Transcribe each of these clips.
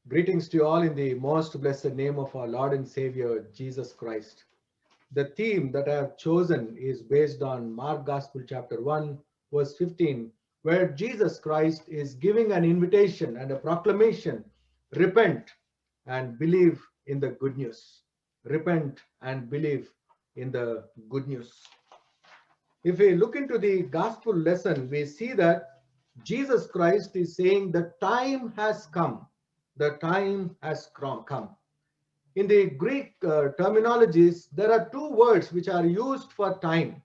Greetings to you all in the most blessed name of our Lord and Savior, Jesus Christ. The theme that I have chosen is based on Mark Gospel chapter 1, verse 15, where Jesus Christ is giving an invitation and a proclamation: repent and believe in the good news. Repent and believe in the good news. If we look into the gospel lesson, we see that Jesus Christ is saying the time has come. The time has come. In the Greek terminologies, there are two words which are used for time.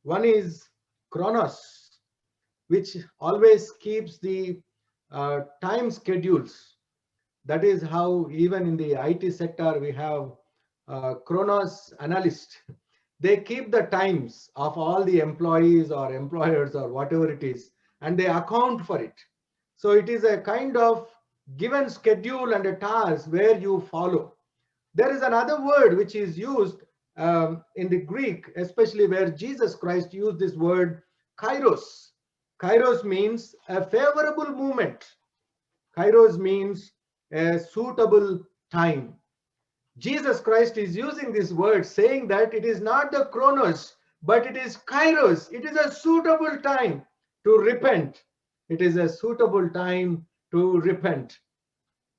One is chronos, which always keeps the time schedules. That is how even in the IT sector we have chronos analyst. They keep the times of all the employees or employers or whatever it is, and they account for it. So it is a kind of given schedule and a task where you follow. There is another word which is used in the Greek, especially where Jesus Christ used this word kairos. Kairos means a favorable moment. Kairos means a suitable time. Jesus Christ is using this word, saying that it is not the chronos, but it is kairos. It is a suitable time to repent. It is a suitable time to repent.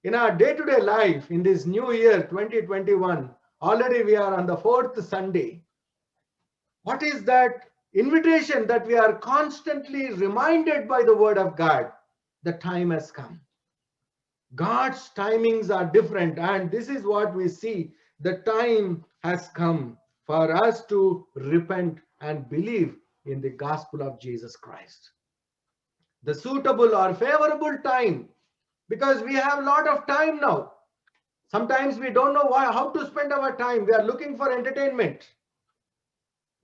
In our day-to-day life, in this new year 2021, already we are on the fourth Sunday. What is that invitation that we are constantly reminded by the word of God? The time has come. God's timings are different, and this is what we see. The time has come for us to repent and believe in the gospel of Jesus Christ. The suitable or favorable time, because we have a lot of time now. Sometimes we don't know how to spend our time. We are looking for entertainment.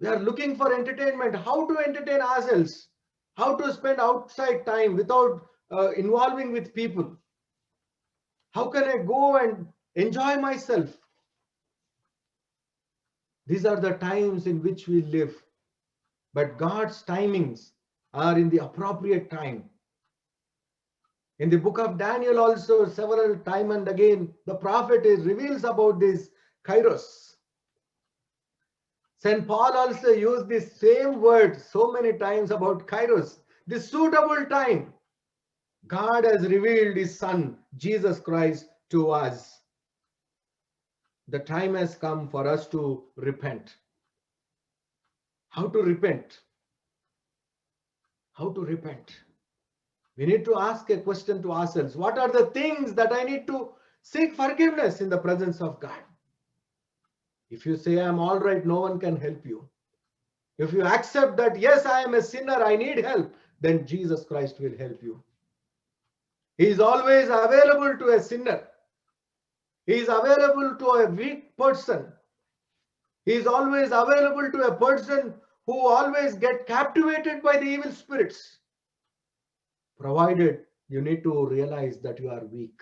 We are looking for entertainment, how to entertain ourselves, how to spend outside time without involving with people. How can I go and enjoy myself? These are the times in which we live. But God's timings are in the appropriate time. In the book of Daniel also, several time and again, the prophet reveals about this kairos. St. Paul also used this same word so many times about kairos, the suitable time. God has revealed his son, Jesus Christ, to us. The time has come for us to repent. How to repent? How to repent? We need to ask a question to ourselves. What are the things that I need to seek forgiveness in the presence of God? If you say, I'm all right, no one can help you. If you accept that, yes, I am a sinner, I need help, then Jesus Christ will help you. He is always available to a sinner. He is available to a weak person. He is always available to a person who always get captivated by the evil spirits. Provided you need to realize that you are weak.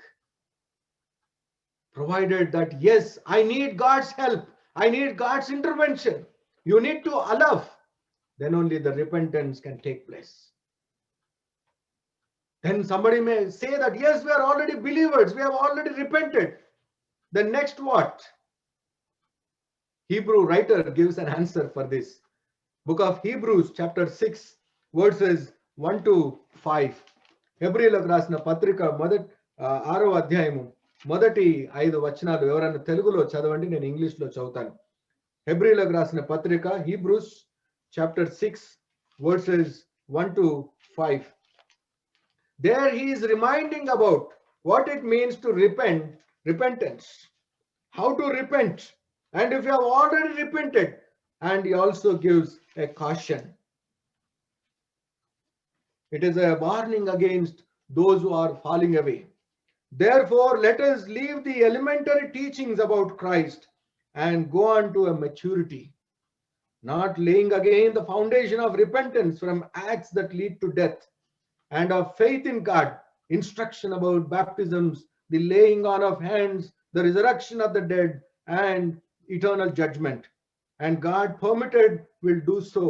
Provided that, yes, I need God's help. I need God's intervention. You need to allow. Then only the repentance can take place. Then somebody may say that, yes, we are already believers. We have already repented. Then next what? Hebrew writer gives an answer for this. Book of Hebrews chapter 6 verses 1 to 5. హెబ్రీలకు రాసిన పత్రిక ఆరో అధ్యాయము మొదటి 5 వచనాలు ఎవరైనా తెలుగులో చదవండి, నేను ఇంగ్లీష్లో చదువుతాను. హెబ్రీలకు రాసిన పత్రిక Hebrews chapter 6 verses 1 to 5. There he is reminding about what it means to repentance, how to repent, and if you have already repented, and he also gives a caution. It is a warning against those who are falling away. Therefore, let us leave the elementary teachings about Christ and go on to a maturity, not laying again the foundation of repentance from acts that lead to death, and of faith in God, instruction about baptisms, the laying on of hands, the resurrection of the dead, and eternal judgment. And God permitted will do so.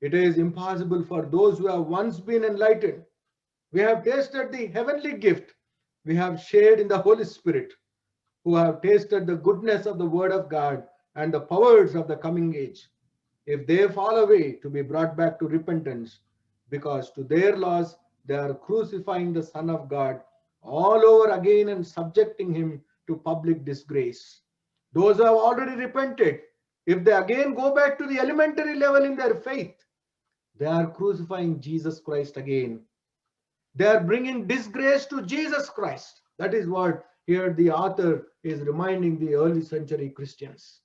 It is impossible for those who have once been enlightened. We have tasted the heavenly gift, we have shared in the Holy Spirit, who have tasted the goodness of the word of God and the powers of the coming age, if they fall away, to be brought back to repentance, because to their loss they are crucifying the Son of God all over again and subjecting him to public disgrace. Those who have already repented, if they again go back to the elementary level in their faith, they are crucifying Jesus Christ again. They are bringing disgrace to Jesus Christ. That is what here the author is reminding the early century Christians.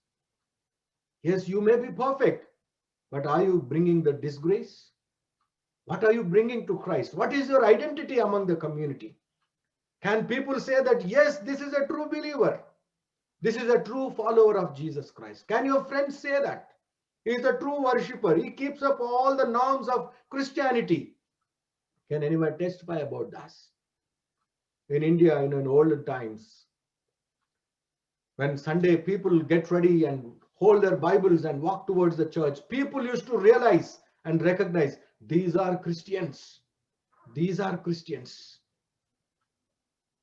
Yes, you may be perfect, but are you bringing the disgrace? What are you bringing to Christ? What is your identity among the community? Can people say that, yes, this is a true believer? This is a true follower of Jesus Christ. Can your friends say that? He is a true worshipper. He keeps up all the norms of Christianity. Can anyone testify about this? In India, in an olden times, when Sunday people get ready and hold their Bibles and walk towards the church, people used to realize and recognize these are Christians. These are Christians.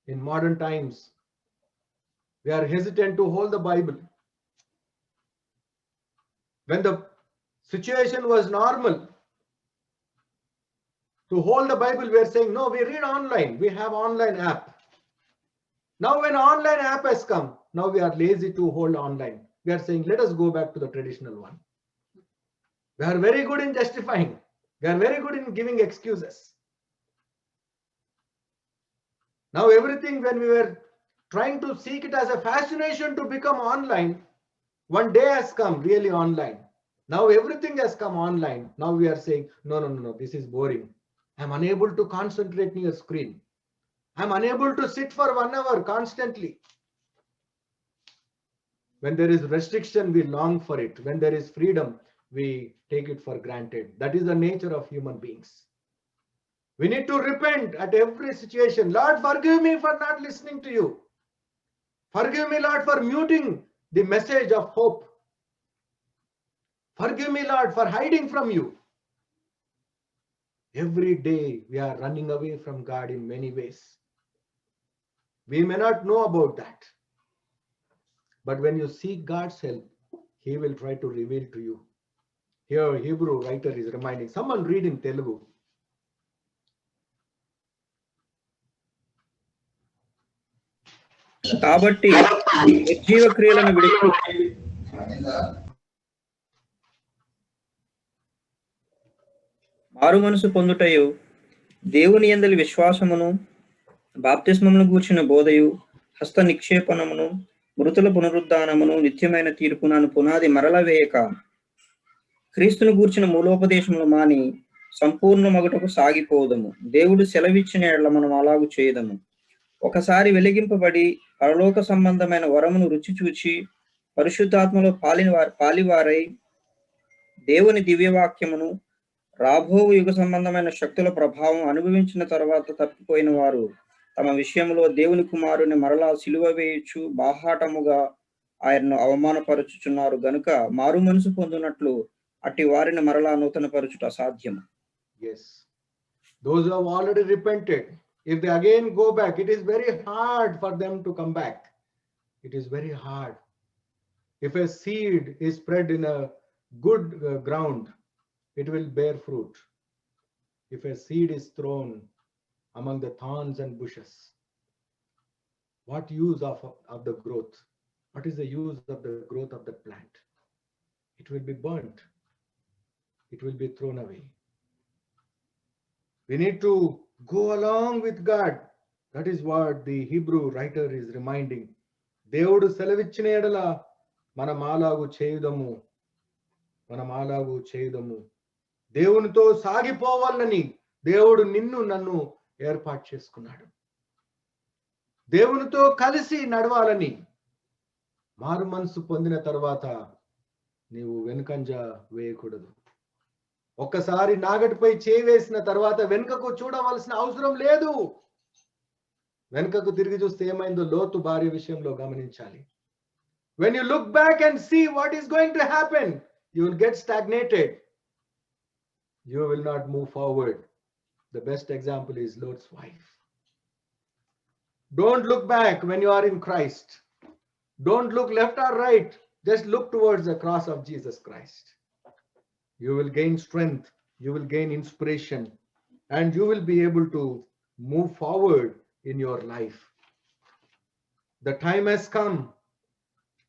In modern times, we are hesitant to hold the Bible. When the situation was normal, to hold the Bible, we are saying, no, we read online. We have online app. Now when online app has come, now we are lazy to hold online. We are saying, let us go back to the traditional one. We are very good in justifying. We are very good in giving excuses. Now everything, when we were trying to seek it as a fascination to become online, one day has come really online. Now everything has come online. Now we are saying, no, this is boring. I'm unable to concentrate near a screen. I'm unable to sit for 1 hour constantly. When there is restriction, we long for it. When there is freedom, we take it for granted. That is the nature of human beings. We need to repent at every situation. Lord, forgive me for not listening to you. Forgive me, Lord, for muting the message of hope. Forgive me, Lord, for hiding from you. Every day we are running away from God in many ways. We may not know about that. But when you seek God's help, He will try to reveal to you. Here, Hebrew writer is reminding. Someone read in Telugu. కాబట్టి నిర్జీవ క్రియలను విడిచి మారు మనసు పొందుటయు దేవుని యందలి విశ్వాసమును బాప్తిస్మమును గూర్చిన బోధయు హస్త నిక్షేపణమును మృతుల పునరుద్ధానమును నిత్యమైన తీర్పునను పునాది మరల వేయక క్రీస్తును గూర్చిన మూలోపదేశములు మాని సంపూర్ణ మగుటకు సాగిపోదము. దేవుడు సెలవిచ్చిన ఎడల మనం అలాగు చేయదము. ఒకసారి వెలిగింపబడి పరలోక సంబంధమైన వరమును రుచి చూచి పరిశుద్ధాత్మలో పాలివారై దేవుని దివ్యవాక్యమును రాబో యుగ సంబంధమైన శక్తుల ప్రభావం అనుభవించిన తర్వాత తప్పిపోయిన వారు తమ విషయంలో దేవుని కుమారుని మరలా సిలువ వేయచ్చు బాహాటముగా ఆయనను అవమానపరచుచున్నారు గనుక మారు మనసు పొందినట్లు అట్టి వారిని మరలా నూతన పరచుట అసాధ్యము. Yes, those who have already repented, if they again go back, it is very hard for them to come back. It is very hard. If a seed is spread in a good ground, it will bear fruit. If a seed is thrown among the thorns and bushes, what use of the growth? What is the use of the growth of the plant? It will be burnt. It will be thrown away. We need to go along with God. That is what the Hebrew writer is reminding. దేవుడు సెలవిచ్చిన ఎడల మనం అలాగు చేయుదము. మనం అలాగు చేయుదము. దేవునితో సాగిపోవాలని దేవుడు నిన్ను నన్ను ఏర్పాటు చేసుకున్నాడు. దేవునితో కలిసి నడవాలని. మారు మనసు పొందిన తర్వాత నీవు వెనుకంజ వేయకూడదు. ఒక్కసారి నాగటిపై చేయి వేసిన తర్వాత వెనుకకు చూడవలసిన అవసరం లేదు. వెనుకకు తిరిగి చూస్తే ఏమైందో లోతు భార్య విషయంలో గమనించాలి. When you look back and see what is going to happen, you will get stagnated. You will not move forward. The best example is Lot's wife. Don't look back when you are in Christ. Don't look left or right. Just look towards the cross of Jesus Christ. You will gain strength, you will gain inspiration, and you will be able to move forward in your life. The time has come.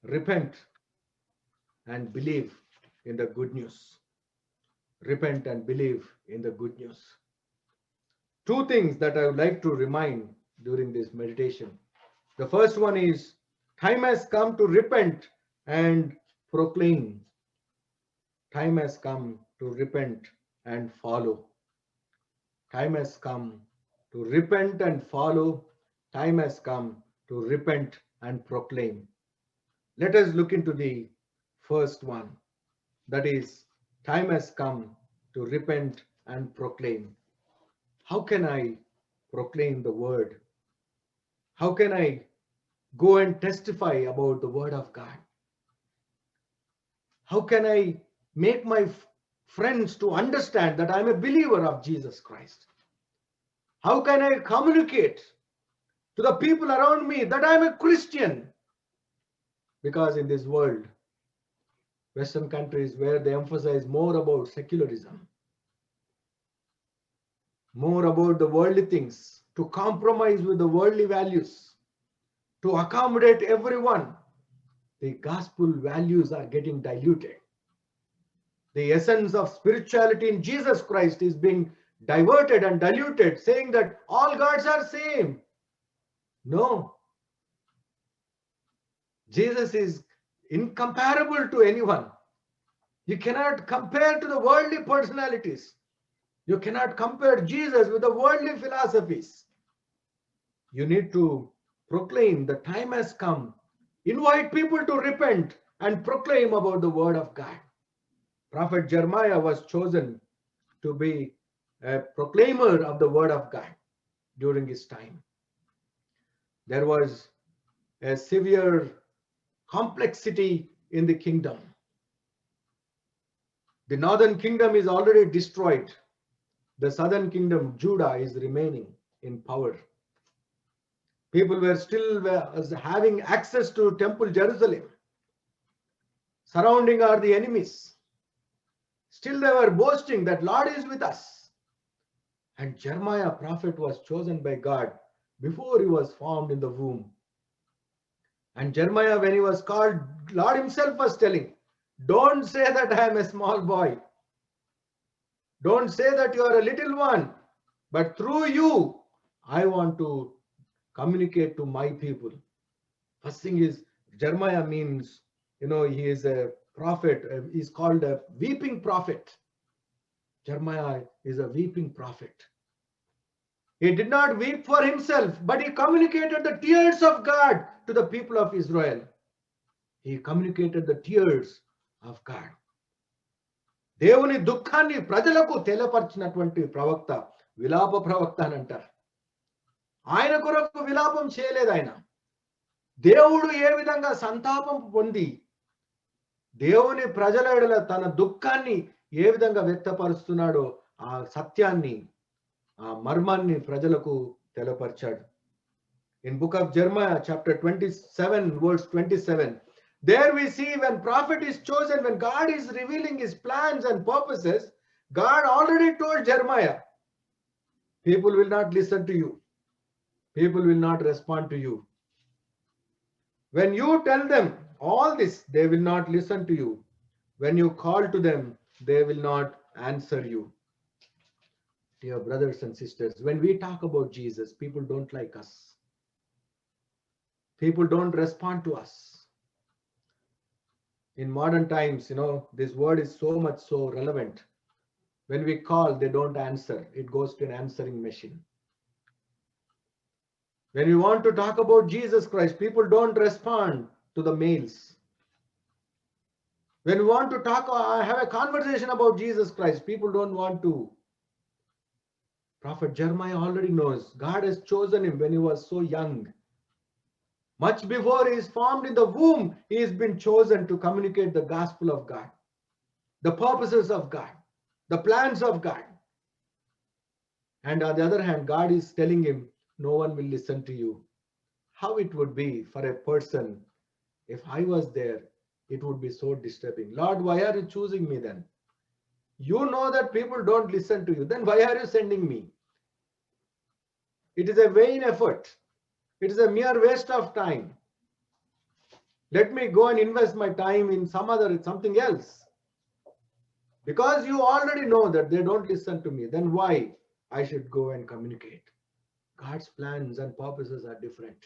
Repent and believe in the good news. Repent and believe in the good news. Two things that I would like to remind during this meditation. The first one is time has come to repent and proclaim. Time has come to repent and follow. Time has come to repent and follow. Time has come to repent and proclaim. Let us look into the first one. That is, time has come to repent and proclaim. How can I proclaim the word? How can I go and testify about the word of God? How can I make my friends to understand that I'm a believer of Jesus Christ? How can I communicate to the people around me that I'm a Christian? Because in this world, Western countries where they emphasize more about secularism, more about the worldly things, to compromise with the worldly values, to accommodate everyone, the gospel values are getting diluted. The essence of spirituality in Jesus Christ is being diverted and diluted, saying that all gods are same. No. Jesus is incomparable to anyone. You cannot compare to the worldly personalities. You cannot compare Jesus with the worldly philosophies. You need to proclaim the time has come. Invite people to repent and proclaim about the word of God. Prophet Jeremiah was chosen to be a proclaimer of the word of God during his time. There was a severe complexity in the kingdom. The northern kingdom is already destroyed. The southern kingdom, Judah, is remaining in power. People were still having access to Temple Jerusalem. Surrounding are the enemies. Still they were boasting that Lord is with us. And Jeremiah, prophet, was chosen by God before he was formed in the womb. And Jeremiah, when he was called, Lord himself was telling, don't say that I am a small boy. Don't say that you are a little one. But through you, I want to communicate to my people. First thing is, Jeremiah means, he is a prophet. He's called a weeping prophet. Jeremiah is a weeping prophet. He did not weep for himself, but he communicated the tears of God to the people of Israel. He communicated the tears of God. దేవుని దుఃఖాన్ని ప్రజలకు తెలియపరిచినటువంటి ప్రవక్త విలాప ప్రవక్త అని అంటారు. ఆయన కొరకు విలాపం చేయలేదు ఆయన. దేవుడు ఏ విధంగా సంతాపం పొంది దేవుని ప్రజల ఎడల తన దుఃఖాన్ని ఏ విధంగా వ్యక్తపరుస్తున్నాడో ఆ సత్యాన్ని, ఆ మర్మాన్ని ప్రజలకు తెలియపరిచాడు. In book of Jeremiah chapter 27 verse 27, there we see when prophet is chosen, when God is revealing his plans and purposes, God already told Jeremiah, people will not listen to you. People will not respond to you. When you tell them all this, they will not listen to you. When you call to them, they will not answer you. Dear brothers and sisters, when we talk about Jesus, people don't like us. People don't respond to us. In modern times, this word is so relevant. When we call, they don't answer. It goes to an answering machine. When we want to talk about Jesus Christ, people don't respond to the mails. When we want to have a conversation about Jesus Christ, people don't want to. Prophet Jeremiah already knows God has chosen him when he was so young. Much before he is formed in the womb, he has been chosen to communicate the gospel of God, the purposes of God, the plans of God. And on the other hand, God is telling him, no one will listen to you. how it would be for a person if I was there. It would be so disturbing. Lord, why are you choosing me then? You know that people don't listen to you. Then why are you sending me? It is a vain effort. It is a mere waste of time. Let me go and invest my time in something else. Because you already know that they don't listen to me, then why I should go and communicate? God's plans and purposes are different.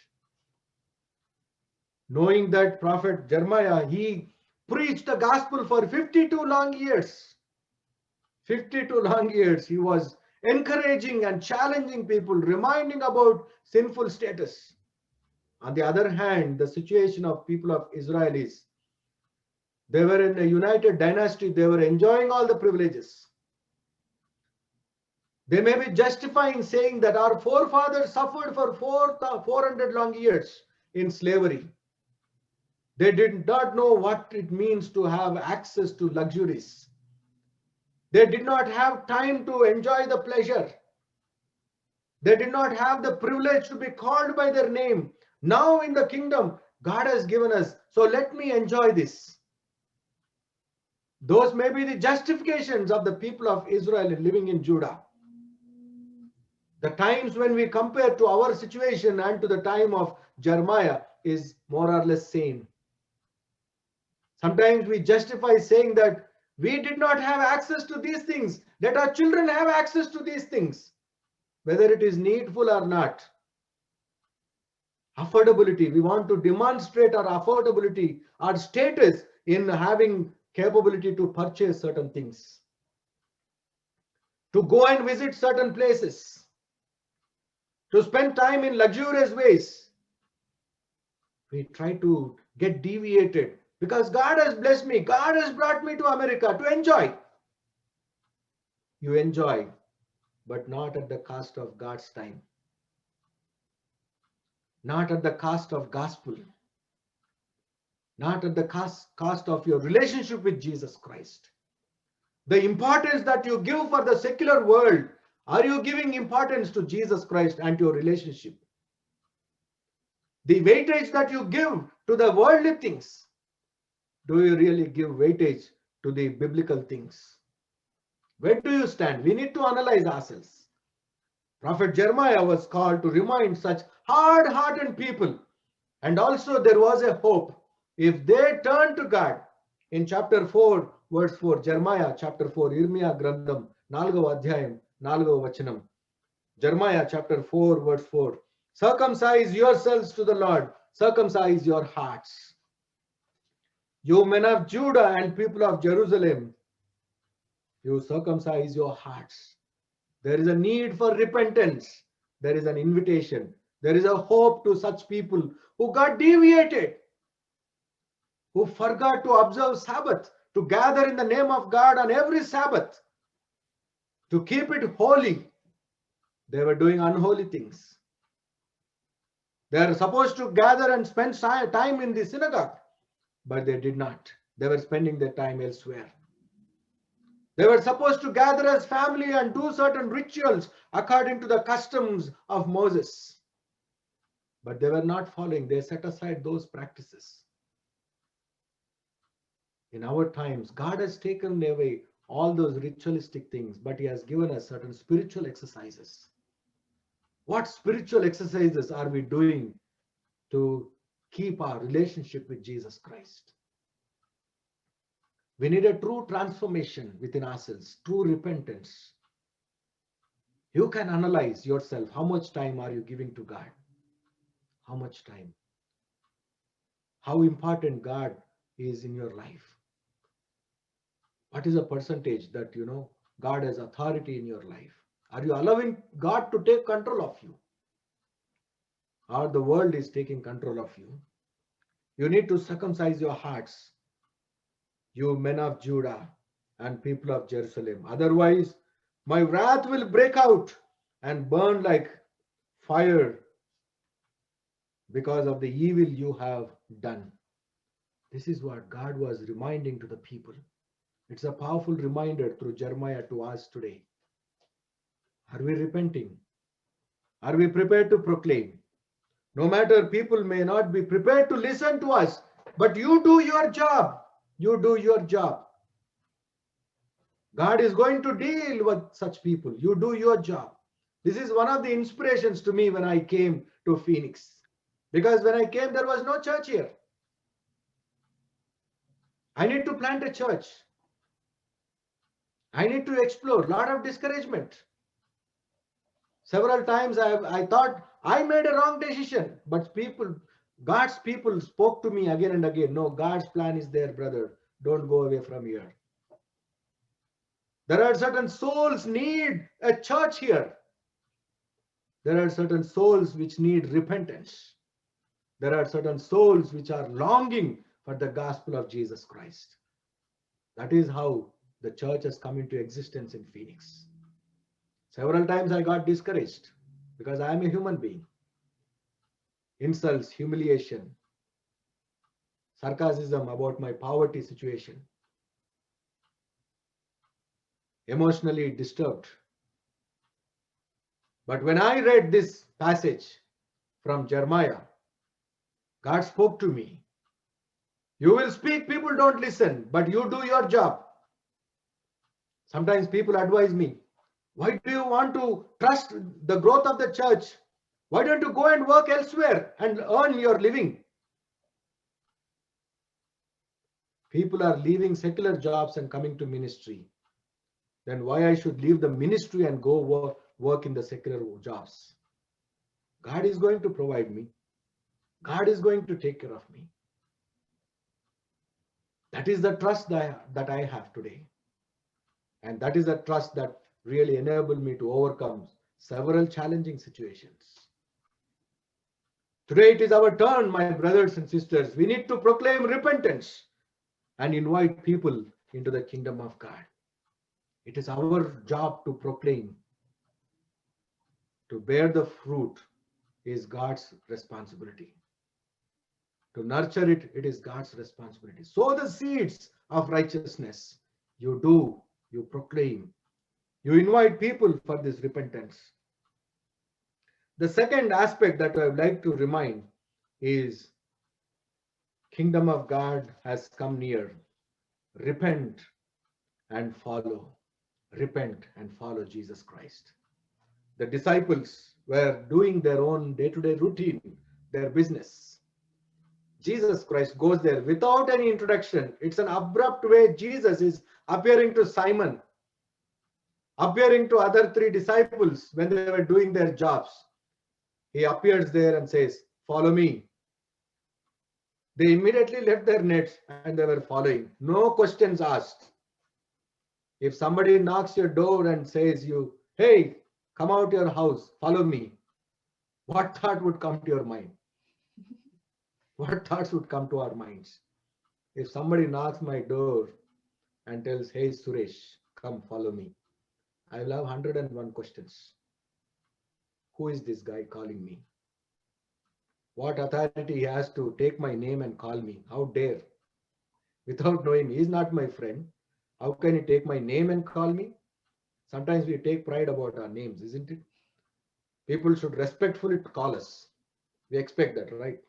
Knowing that prophet Jeremiah, he preached the gospel for 52 long years. 52 long years he was encouraging and challenging people, reminding about sinful status. On the other hand, the situation of people of Israel is they were in a united dynasty, they were enjoying all the privileges. They may be justifying saying that our forefathers suffered for 400 long years in slavery. They did not know what it means to have access to luxuries. They did not have time to enjoy the pleasure. They did not have the privilege to be called by their name. Now in the kingdom, God has given us. So let me enjoy this. Those may be the justifications of the people of Israel living in Judah. The times when we compare to our situation and to the time of Jeremiah is more or less same. Sometimes we justify saying that we did not have access to these things. Let our children have access to these things, whether it is needful or not. Affordability. We want to demonstrate our affordability, our status in having capability to purchase certain things, to go and visit certain places, to spend time in luxurious ways. We try to get deviated because God has blessed me. God has brought me to America to enjoy. You enjoy, but not at the cost of God's time. Not at the cost of gospel. Not at the cost of your relationship with Jesus Christ. The importance that you give for the secular world, are you giving importance to Jesus Christ and your relationship? The weightage that you give to the worldly things, do you really give weightage to the biblical things? Where do you stand? We need to analyze ourselves. Prophet Jeremiah was called to remind such hard-hearted people. And also there was a hope. If they turn to God, in chapter 4, verse 4, Jeremiah chapter 4, Irmiya Grandam, 4వ అధ్యాయం 4వ వచనం. Jeremiah chapter 4, verse 4. Circumcise yourselves to the Lord, circumcise your hearts. You men of Judah and people of Jerusalem, you circumcise your hearts. There is a need for repentance. There is an invitation. There is a hope to such people who got deviated, who forgot to observe Sabbath, to gather in the name of God on every Sabbath, to keep it holy. They were doing unholy things. They are supposed to gather and spend time in the synagogue, but they did not. They were spending their time elsewhere. They were supposed to gather as family and do certain rituals according to the customs of Moses. But they were not following. They set aside those practices. In our times, God has taken away all those ritualistic things, but He has given us certain spiritual exercises. What spiritual exercises are we doing to keep our relationship with Jesus Christ? We need a true transformation within ourselves, true repentance. You can analyze yourself. How much time are you giving to God? How much time? How important God is in your life? What is the percentage that God has authority in your life? Are you allowing God to take control of you? Or the world is taking control of you? You need to circumcise your hearts, you men of Judah and people of Jerusalem. Otherwise, my wrath will break out and burn like fire because of the evil you have done. This is what God was reminding to the people. It's a powerful reminder through Jeremiah to us today. Are we repenting? Are we prepared to proclaim? No matter people may not be prepared to listen to us, but you do your job. You do your job. God is going to deal with such people. You do your job. This is one of the inspirations to me when I came to Phoenix. Because when I came, there was no church here. I need to plant a church. I need to explore. A lot of discouragement. Several times I thought I made a wrong decision, but God's people spoke to me again and again. No, God's plan is there, brother. Don't go away from here. There are certain souls need a church here. There are certain souls which need repentance. There are certain souls which are longing for the gospel of Jesus Christ. That is how the church has come into existence in Phoenix. Several times I got discouraged because I am a human being. Insults, humiliation, sarcasm about my poverty situation, emotionally disturbed. But when I read this passage from Jeremiah, God spoke to me. You will speak, people don't listen, but you do your job. Sometimes people advise me, why do you want to trust the growth of the church? Why don't you go and work elsewhere and earn your living? People are leaving secular jobs and coming to ministry. Then why I should leave the ministry and go work in the secular jobs? God is going to provide me. God is going to take care of me. That is the trust that I have today. And that is a trust that really enabled me to overcome several challenging situations. Today it is our turn, my brothers and sisters. We need to proclaim repentance and invite people into the kingdom of God. It is our job to proclaim. To bear the fruit is God's responsibility. To nurture it, it is God's responsibility. Sow the seeds of righteousness. You do, you proclaim. You invite people for this repentance. The second aspect that I would like to remind is kingdom of God has come near. Repent and follow. Repent and follow Jesus Christ. The disciples were doing their own day-to-day routine, their business. Jesus Christ goes there without any introduction. It's an abrupt way. Jesus is appearing to Simon, appearing to other three disciples when they were doing their jobs. He appears there and says, follow me. They immediately left their nets and they were following. No questions asked. If somebody knocks your door and says you, hey, come out your house, follow me, what thought would come to your mind? What thoughts would come to our minds? If somebody knocks my door and tells, hey, Suresh, come follow me, I will have 101 questions. Who is this guy calling me? What authority he has to take my name and call me? How dare? Without knowing me, he is not my friend. How can he take my name and call me? Sometimes we take pride about our names, isn't it? People should respectfully call us. We expect that, right?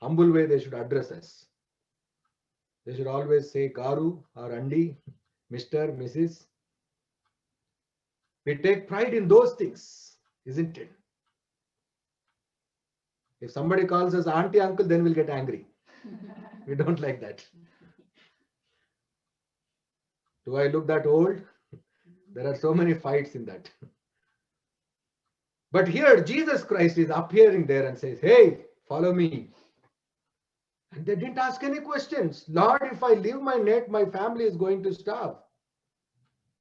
Humble way they should address us. They should always say Garu or Andi, Mr., Mrs. We take pride in those things, isn't it? If somebody calls us auntie, uncle, then we'll get angry. We don't like that. Do I look that old? There are so many fights in that. But here, Jesus Christ is appearing there and says, hey, follow me. And they didn't ask any questions. Lord, if I leave my net, my family is going to starve.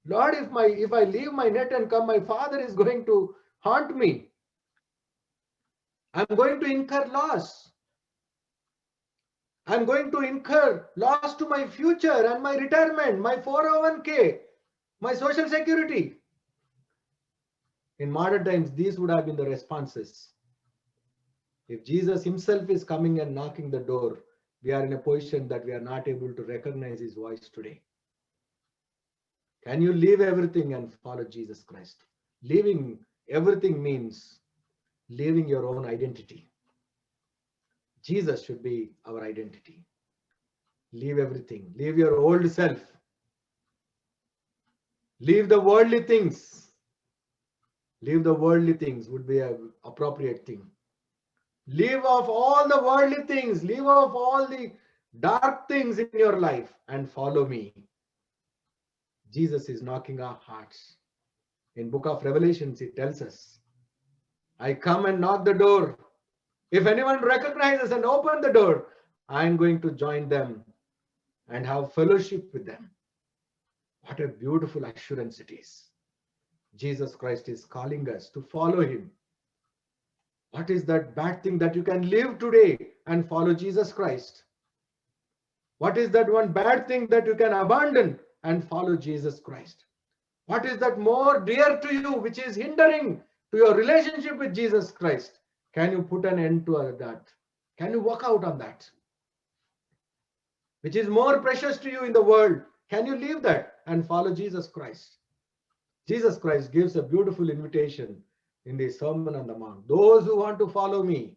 Lord, if I leave my net and come, my father is going to haunt me. I'm going to incur loss. I'm going to incur loss to my future and my retirement, my 401k, my social security. In modern times, these would have been the responses. If Jesus himself is coming and knocking the door, we are in a position that we are not able to recognize his voice today. Can you leave everything and follow Jesus Christ? Leaving everything means leaving your own identity. Jesus should be our identity. Leave everything. Leave your old self. Leave the worldly things. Leave the worldly things would be an appropriate thing. Leave off all the worldly things. Leave off all the dark things in your life and follow me. Jesus is knocking our hearts. In book of Revelations, it tells us, I come and knock the door. If anyone recognizes and open the door, I am going to join them and have fellowship with them. What a beautiful assurance it is. Jesus Christ is calling us to follow him. What is that bad thing that you can live today and follow Jesus Christ? What is that one bad thing that you can abandon and follow Jesus Christ? What is that more dear to you which is hindering to your relationship with Jesus Christ? Can you put an end to that? Can you work out on that? Which is more precious to you in the world? Can you leave that and follow Jesus Christ? Jesus Christ gives a beautiful invitation in the Sermon on the Mount. Those who want to follow me,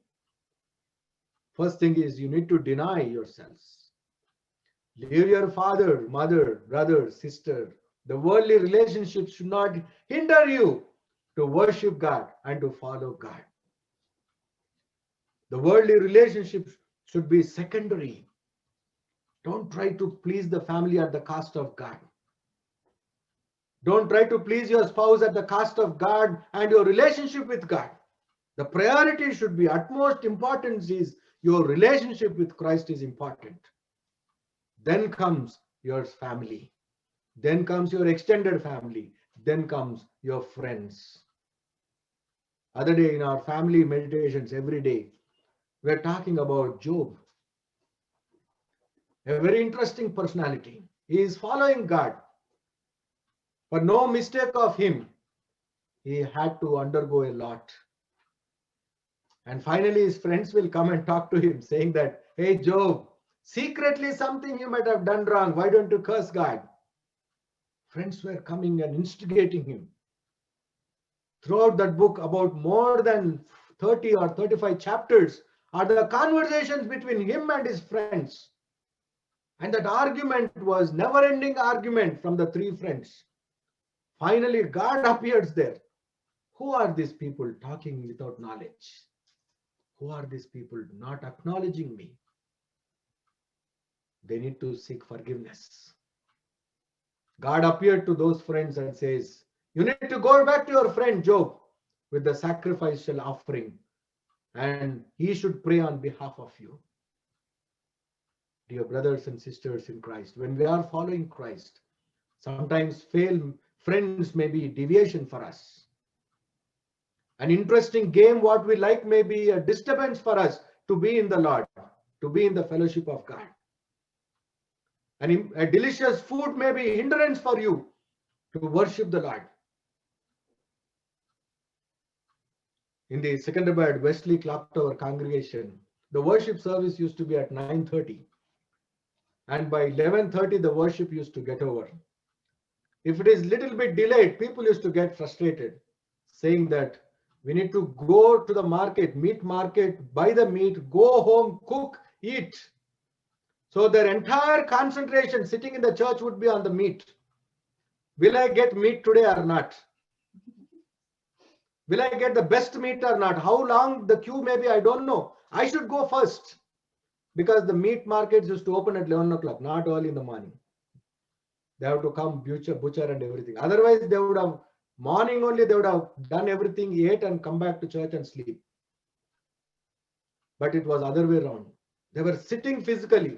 first thing is you need to deny yourselves. Leave your father, mother, brother, sister. The worldly relationships should not hinder you to worship God and to follow God. The worldly relationships should be secondary. Don't try to please the family at the cost of God. Don't try to please your spouse at the cost of God and your relationship with God. The priority should be, utmost importance is your relationship with Christ is important. Then comes your family. Then comes your extended family. Then comes your friends. Other day in our family meditations every day, we're talking about Job. A very interesting personality. He is following God. But no mistake of him, he had to undergo a lot. And finally, his friends will come and talk to him, saying that, hey, Job, secretly something you might have done wrong. Why don't you curse God? Friends were coming and instigating him. Throughout that book, about more than 30 or 35 chapters are the conversations between him and his friends. And that argument was never-ending argument from the three friends. Finally, God appears there. Who are these people talking without knowledge? Who are these people not acknowledging me? They need to seek forgiveness. God appeared to those friends and says, you need to go back to your friend Job with the sacrificial offering, and he should pray on behalf of you. Dear brothers and sisters in Christ, when we are following Christ, sometimes friends may be deviation for us. An interesting game, what we like, may be a disturbance for us to be in the Lord, to be in the fellowship of God. And a delicious food may be hindrance for you to worship the Lord. In the Secunderabad Wesley Clock Tower congregation, the worship service used to be at 9:30. And by 11:30, the worship used to get over. If it is little bit delayed, people used to get frustrated, saying that we need to go to the market, meat market, buy the meat, go home, cook, eat. So their entire concentration sitting in the church would be on the meat. Will I get meat today or not? Will I get the best meat or not? How long the queue may be, I don't know. I should go first, because the meat markets used to open at 11 o'clock, not early in the morning. They have to come butcher and everything. Otherwise, they would have, morning only, they would have done everything, ate and come back to church and sleep. But it was other way around. They were sitting physically.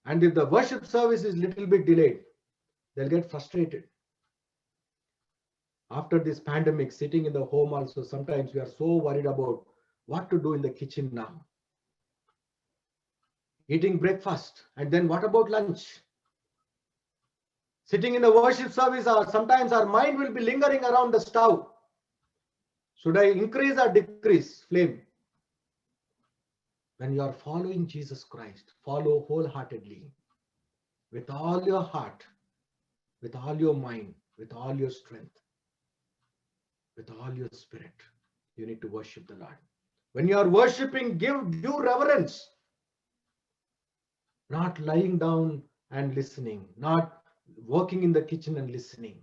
And if the worship service is little bit delayed, they'll get frustrated. After this pandemic, sitting in the home also, sometimes we are so worried about what to do in the kitchen now. Eating breakfast, and then what about lunch? Sitting in the worship service, sometimes our mind will be lingering around the stove. Should I increase or decrease flame? When you are following Jesus Christ, follow wholeheartedly, with all your heart, with all your mind, with all your strength, with all your spirit. You need to worship the Lord. When you are worshiping, give due reverence, not lying down and listening, not working in the kitchen and listening.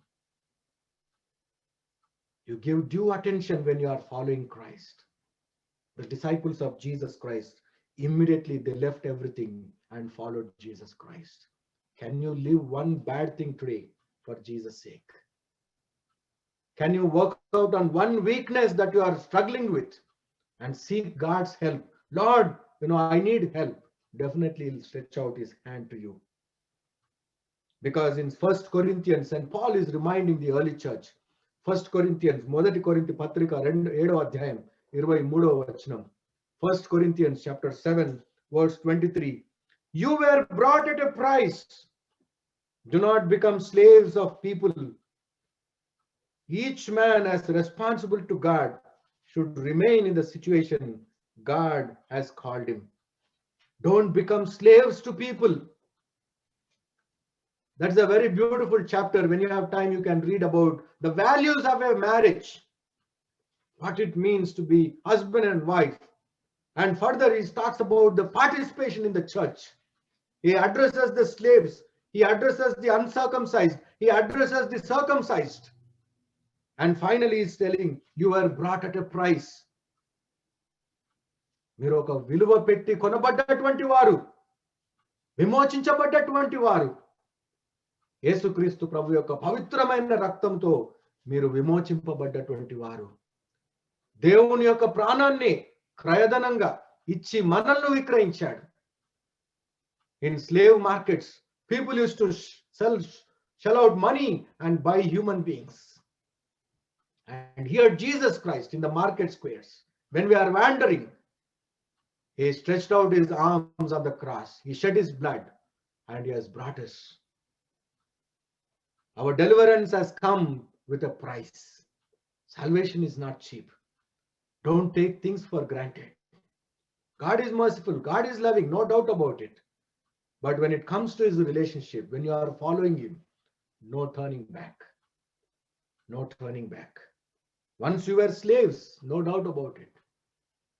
You give due attention when you are following Christ. The disciples of Jesus Christ, immediately they left everything and followed Jesus Christ. Can you leave one bad thing today for Jesus' sake? Can you work out on one weakness that you are struggling with and seek God's help? Lord, I need help. Definitely he'll stretch out his hand to you. Because in 1 Corinthians, and Paul is reminding the early church, 1 Corinthians, మొదటి కొరింథీ పత్రిక 7వ అధ్యాయం 23వ వచనం. 1 Corinthians chapter 7 verse 23. You were brought at a price. Do not become slaves of people. Each man as responsible to God should remain in the situation God has called him. Don't become slaves to people. That's a very beautiful chapter. When you have time, you can read about the values of a marriage, what it means to be husband and wife. And further, he talks about the participation in the church. He addresses the slaves. He addresses the uncircumcised. He addresses the circumcised. And finally, he's telling, you were brought at a price. మీరు ఒక విలువ పెట్టి కొనబడ్డటువంటి వారు, విమోచించబడ్డటువంటి వారు. యేసుక్రీస్తు ప్రభు యొక్క పవిత్రమైన రక్తంతో మీరు విమోచింపబడ్డటువంటి వారు. దేవుని యొక్క ప్రాణాన్ని క్రయధనంగా ఇచ్చి మనల్ని విక్రయించాడు. In slave markets, people used to shell out money and buy human beings. And here Jesus Christ in the market squares, when we are wandering, he stretched out his arms on the cross. He shed his blood and he has brought us. Our deliverance has come with a price. Salvation is not cheap. Don't take things for granted. God is merciful. God is loving, no doubt about it. But when it comes to his relationship, when you are following him, no turning back. No turning back. Once you were slaves, no doubt about it.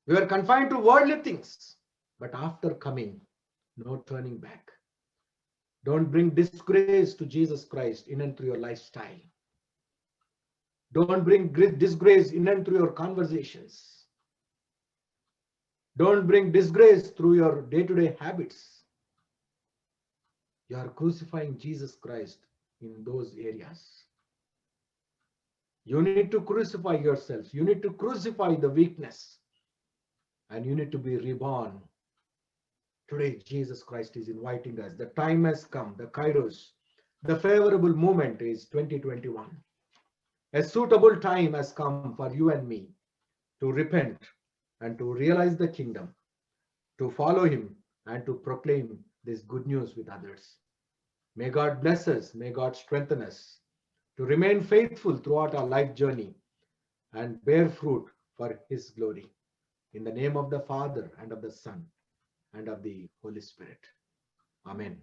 We were confined to worldly things. But after coming, no turning back. Don't bring disgrace to Jesus Christ in and through your lifestyle. Don't bring disgrace in and through your conversations. Don't bring disgrace through your day-to-day habits. You are crucifying Jesus Christ in those areas. You need to crucify yourselves. You need to crucify the weakness. And you need to be reborn. Today, Jesus Christ is inviting us. The time has come, the Kairos. The favorable moment is 2021. A suitable time has come for you and me to repent and to realize the kingdom, to follow him and to proclaim this good news with others. May God bless us. May God strengthen us to remain faithful throughout our life journey and bear fruit for his glory. In the name of the Father and of the Son and of the Holy Spirit. Amen.